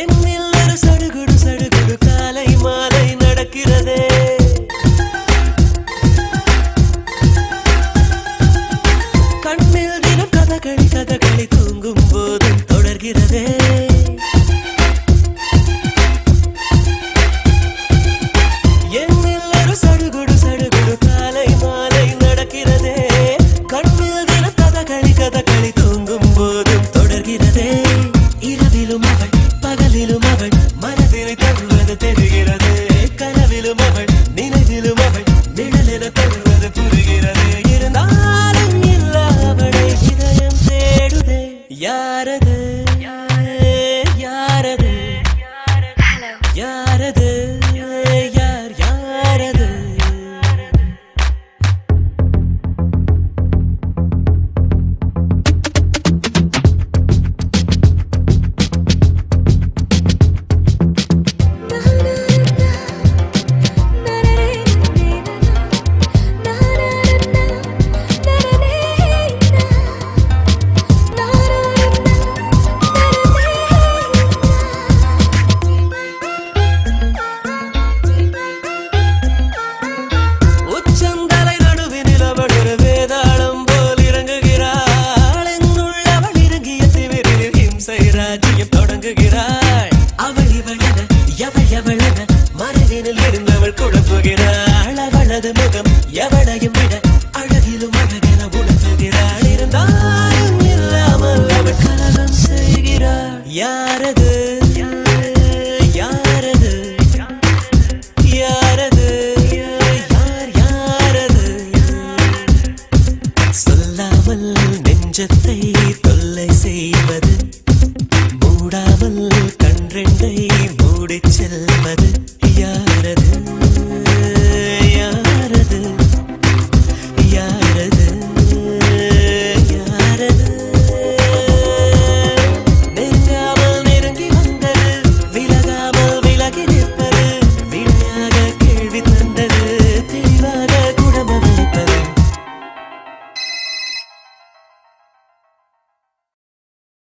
என்னில் ஒரு சடுகுடு சடுகுடு காலை மாலை நடக்கிறதே கண்ணில் தினம் கதகளி கதகளி தூங்கும் போதும் தொடர்கிறதே என்னில் ஒரு சடுகுடு சடுகுடு காலை மாலை நடக்கிறதே கண்ணில் தினம் கதகளி கதகளி தூங்கும் போதும் தொடர்கிறதே இரவிலும் அவள் பகலிலும் அவள் மனதினை தருவது தெரிகிறது கனவிலும் அவள் நினைவிலும் அவள் நிழலென தருவது புரிகிறது இருந்தாலும் இல்ல அவளை இதயம் தேடுதே யாரது யாரது யாரது யார் யாரது உச்சந்தலை நடுவினில் அவள் ஒரு வேதாளம் போல் இறங்குகிறாள் என்னுள் அவள் இறங்கிய திமிரில் ஹிம்சை ராஜ்யம் தொடங்குகிறாள் அவள் இவளென எவள் எவளென மனதினில் இருந்தவள் குழப்புகிறாள் அவளது முகம்